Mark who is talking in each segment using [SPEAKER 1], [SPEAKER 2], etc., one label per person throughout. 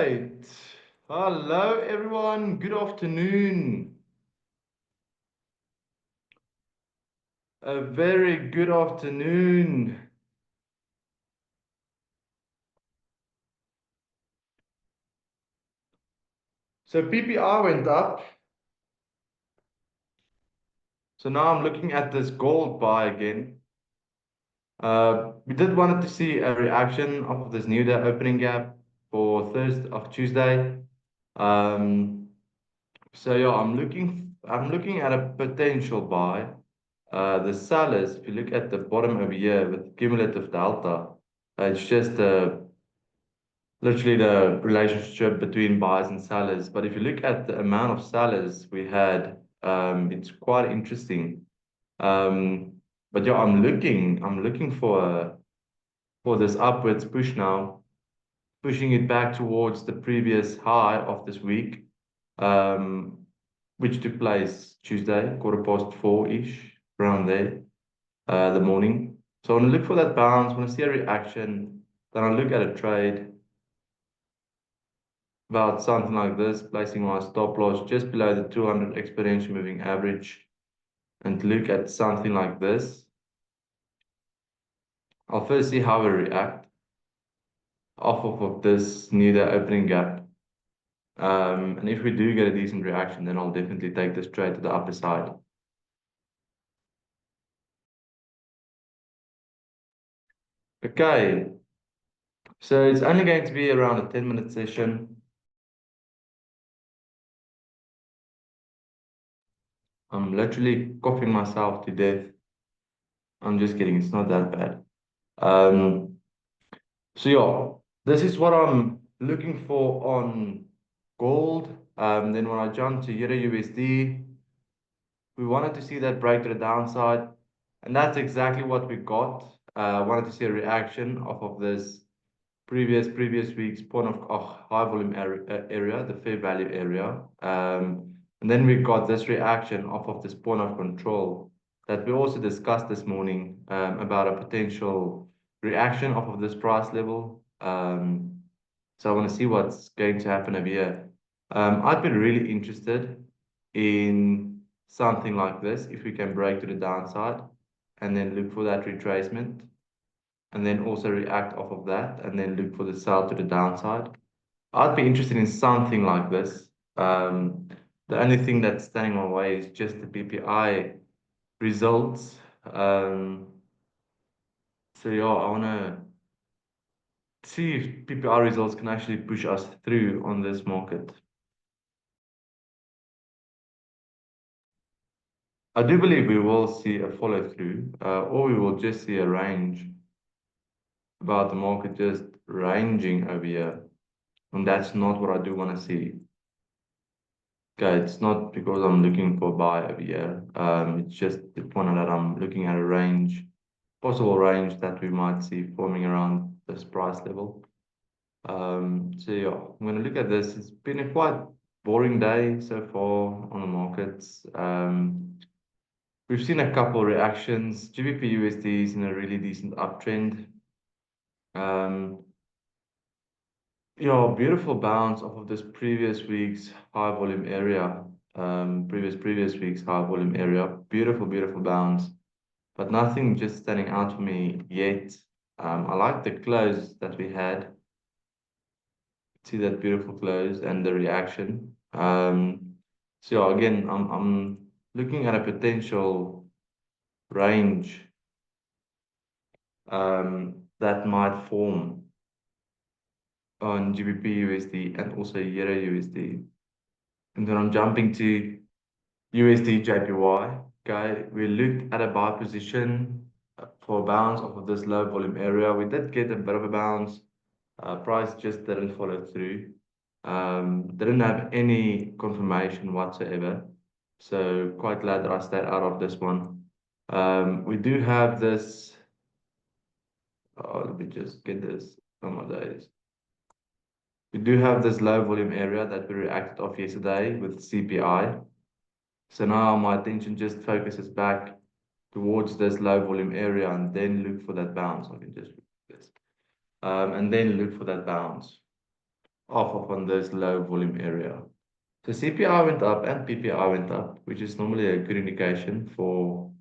[SPEAKER 1] right. Hello, everyone. Good afternoon. A very good afternoon. So PPI went up. So now I'm looking at this gold buy again. We did wanted to see a reaction of this new day opening gap for Tuesday. Um, so yeah, I'm looking at a potential buy. The sellers, if you look at the bottom over here with cumulative delta, it's just literally the relationship between buyers and sellers. But if you look at the amount of sellers we had, it's quite interesting. Um, but yeah, I'm looking for this upwards push now, pushing it back towards the previous high of this week, um, which took place Tuesday, 4:15-ish, around there, the morning. So I want to look for that bounce, I want to see a reaction, then I'll look at a trade about something like this, placing my stop loss just below the 200 exponential moving average, and look at something like this. I'll first see how we react off of this new day opening gap. And if we do get a decent reaction, then I'll definitely take this trade to the upper side. Okay, so it's only going to be around a 10-minute session. I'm literally coughing myself to death. I'm just kidding, it's not that bad. So yeah, this is what I'm looking for on gold. Then when I jump to Euro USD, we wanted to see that break to the downside, and that's exactly what we got. Wanted to see a reaction off of this previous week's point of high volume area, the fair value area. And then we got this reaction off of this point of control that we also discussed this morning, about a potential reaction off of this price level. So I want to see what's going to happen over here. I'd be really interested in something like this if we can break to the downside and then look for that retracement and then also react off of that and then look for the sell to the downside. I'd be interested in something like this. The only thing that's standing my way is just the PPI results. So yeah, I want to see if PPI results can actually push us through on this market. I do believe we will see a follow through, or we will just see a range about the market just ranging over here. And that's not what I do want to see. Okay, it's not because I'm looking for buy over here. It's just the point that I'm looking at a range, possible range that we might see forming around this price level. So yeah, I'm going to look at this. It's been a quite boring day so far on the markets. We've seen a couple reactions. GBP USD is in a really decent uptrend. Yeah, beautiful bounce off of this previous week's high volume area. Previous week's high volume area. Beautiful bounce, but nothing just standing out for me yet. I like the close that we had. See that beautiful close and the reaction. So yeah, again, I'm looking at a potential range that might form on GBP USD and also Euro USD. And then I'm jumping to USD JPY. Okay, we looked at a buy position for a bounce off of this low volume area. We did get a bit of a bounce. Price just didn't follow through. Didn't have any confirmation whatsoever. So quite glad that I stayed out of this one. We do have this. Oh, let me just get this on my days. We do have this low volume area that we reacted off yesterday with CPI. So now my attention just focuses back towards this low volume area and then look for that bounce. I can just look at this. And then look for that bounce. off of on this low volume area. So CPI went up and PPI went up, which is normally a good indication for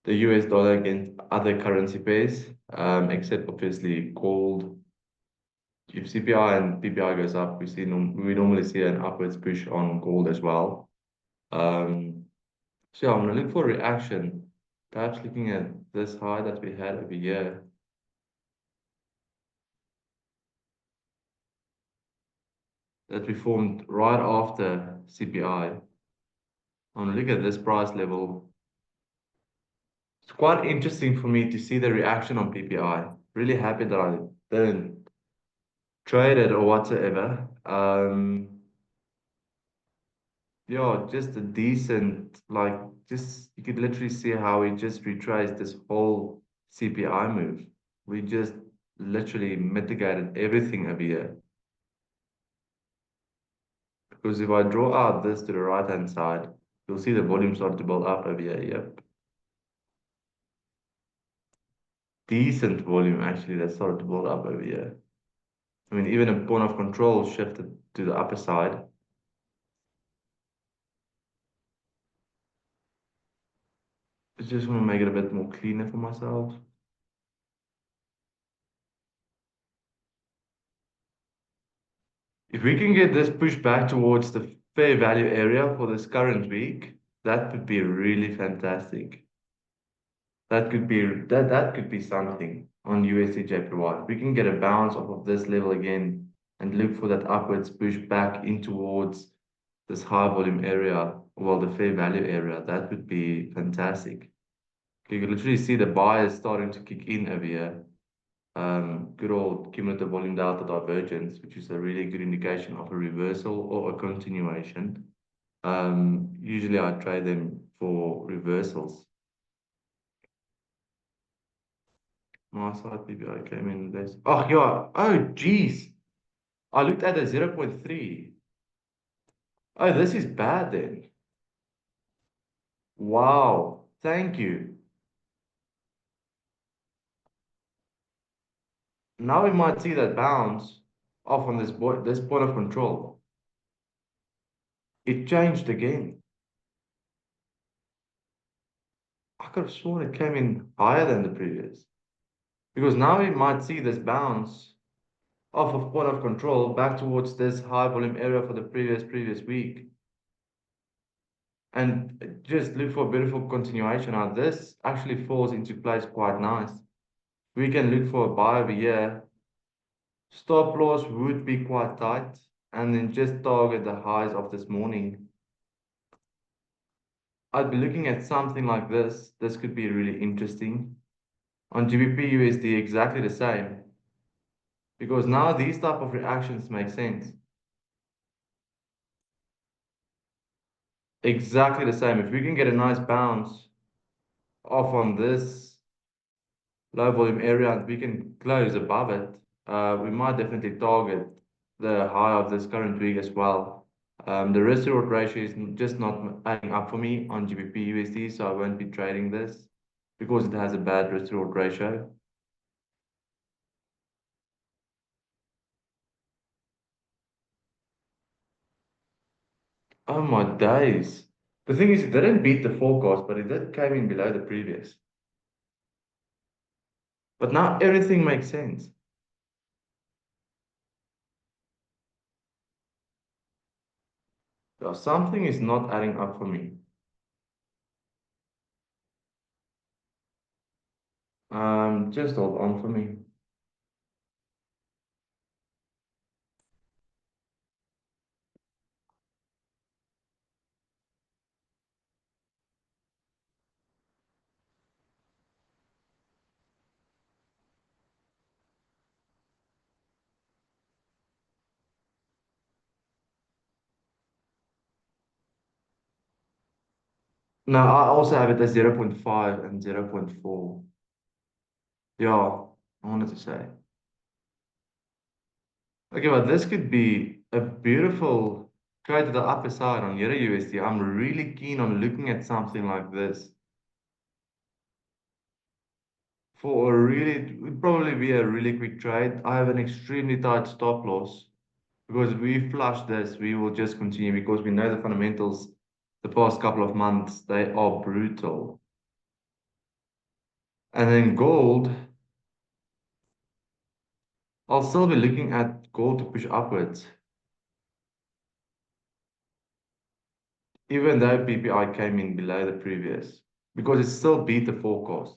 [SPEAKER 1] the US dollar against other currency pairs, except obviously gold. If CPI and PPI goes up, we normally see an upwards push on gold as well. Um, so yeah, I'm gonna look for reaction, perhaps looking at this high that we had over here, that we formed right after CPI. I'm gonna look at this price level. It's quite interesting for me to see the reaction on PPI. Really happy that I didn't trade it or whatsoever. Yeah, just a decent, like, just you could literally see how we just retraced this whole CPI move. We just literally mitigated everything over here. Because if I draw out this to the right hand side, you'll see the volume start to build up over here. Yep. Decent volume actually that started to build up over here. I mean, even a point of control shifted to the upper side. I just want to make it a bit more cleaner for myself. If we can get this pushed back towards the fair value area for this current week, that would be really fantastic. That could be something on USD JPY. We can get a bounce off of this level again and look for that upwards push back in towards this high volume area, well, the fair value area. That would be fantastic. You can literally see the buyers starting to kick in over here. Good old cumulative volume delta divergence, which is a really good indication of a reversal or a continuation. Usually I trade them for reversals. My side PPI came in this. Oh, yeah. Oh, geez. I looked at a zero 0.3. Oh, this is bad then. Wow. Thank you. Now we might see that bounce off on this point of control. It changed again. I could have sworn it came in higher than the previous. Because now we might see this bounce off of point of control back towards this high volume area for the previous week. And just look for a beautiful continuation. Now this actually falls into place quite nice. We can look for a buy over here. Stop loss would be quite tight. And then just target the highs of this morning. I'd be looking at something like this. This could be really interesting. On GBP USD, exactly the same. Because now these type of reactions make sense. Exactly the same. If we can get a nice bounce off on this low volume area and we can close above it, we might definitely target the high of this current week as well. The risk reward ratio is just not adding up for me on GBP USD, so I won't be trading this because it has a bad risk reward ratio. Oh my days. The thing is, it didn't beat the forecast, but it did came in below the previous. But now everything makes sense. So something is not adding up for me. Just hold on for me. No, I also have it as zero 0.5 and zero 0.4. Yeah, I wanted to say. Okay, but this could be a beautiful trade to the upper side on Euro USD. I'm really keen on looking at something like this. For a really, it would probably be a really quick trade. I have an extremely tight stop loss Because if we flush this, we will just continue because we know the fundamentals the past couple of months, they are brutal. And then gold, I'll still be looking at gold to push upwards, even though PPI came in below the previous, because it still beat the forecast.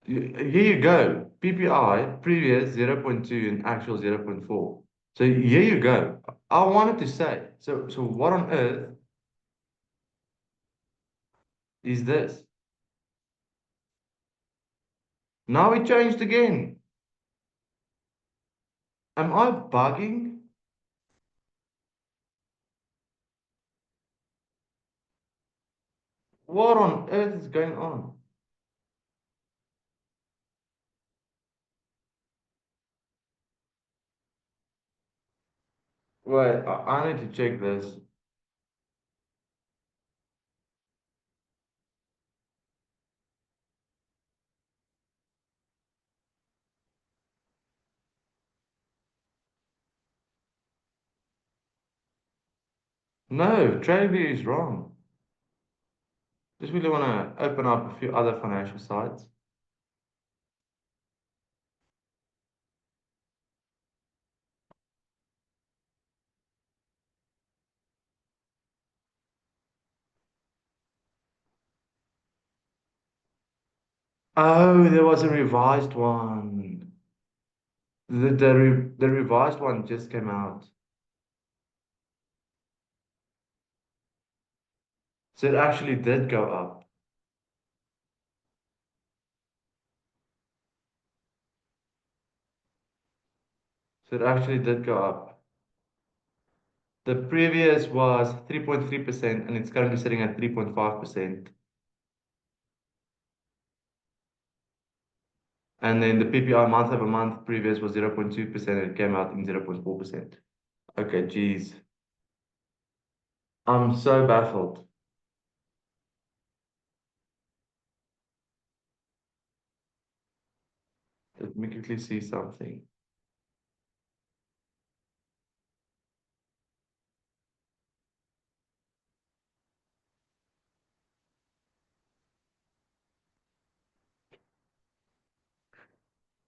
[SPEAKER 1] Here you go. PPI, previous 0.2 and actual 0.4. So here you go. I wanted to say, so what on earth is this? Now it changed again. Am I bugging? What on earth is going on? Wait, I need to check this. No, TradingView is wrong. Just really want to open up a few other financial sites. Oh, there was a revised one. The revised one just came out. So it actually did go up. So it actually did go up. The previous was 3.3% and it's currently sitting at 3.5%. And then the PPI month over month previous was 0.2% and it came out in 0.4%. Okay, geez. I'm so baffled. Let me quickly see something.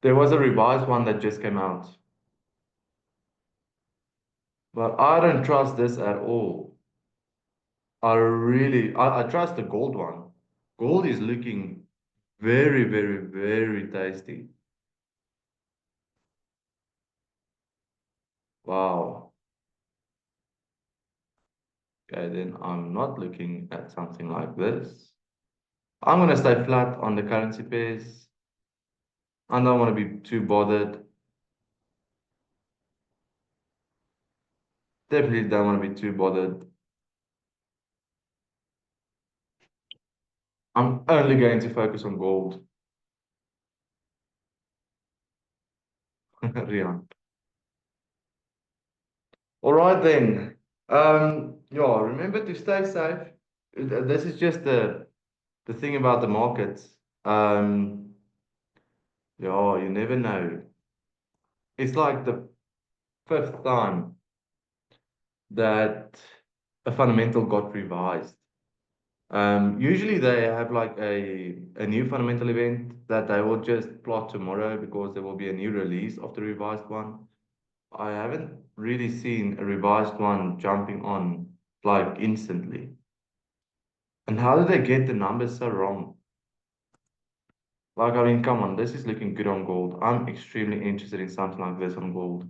[SPEAKER 1] There was a revised one that just came out. But I don't trust this at all. I trust the gold one. Gold is looking very, very, very tasty. Wow. Okay, then I'm not looking at something like this. I'm gonna stay flat on the currency pairs. I don't want to be too bothered. Definitely don't want to be too bothered. I'm only going to focus on gold. Rian. All right then. Yeah, remember to stay safe. This is just the thing about the markets. Um, yeah, you never know. It's like the fifth time that a fundamental got revised. Usually they have like a new fundamental event that they will just plot tomorrow because there will be a new release of the revised one. I haven't really seen a revised one jumping on like instantly. And how did they get the numbers so wrong? Like, I mean, come on, this is looking good on gold. I'm extremely interested in something like this on gold.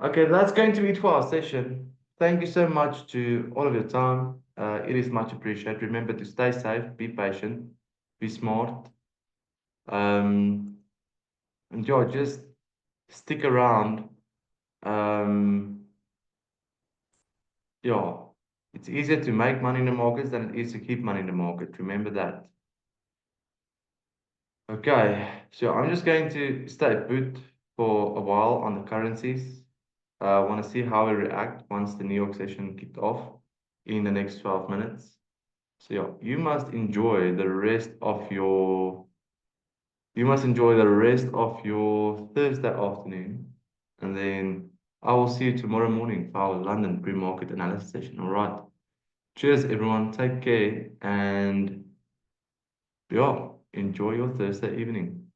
[SPEAKER 1] Okay, that's going to be it for our session. Thank you so much to all of your time. It is much appreciated. Remember to stay safe, be patient, be smart. Um, and yeah, just stick around. Um, yeah, it's easier to make money in the markets than it is to keep money in the market. Remember that. Okay, so I'm just going to stay put for a while on the currencies. I want to see how we react once the New York session kicked off in the next 12 minutes. So yeah, you must enjoy the rest of your You must enjoy the rest of your Thursday afternoon, and then I will see you tomorrow morning for our London pre-market analysis session. All right. Cheers, everyone. Take care, and yeah, enjoy your Thursday evening.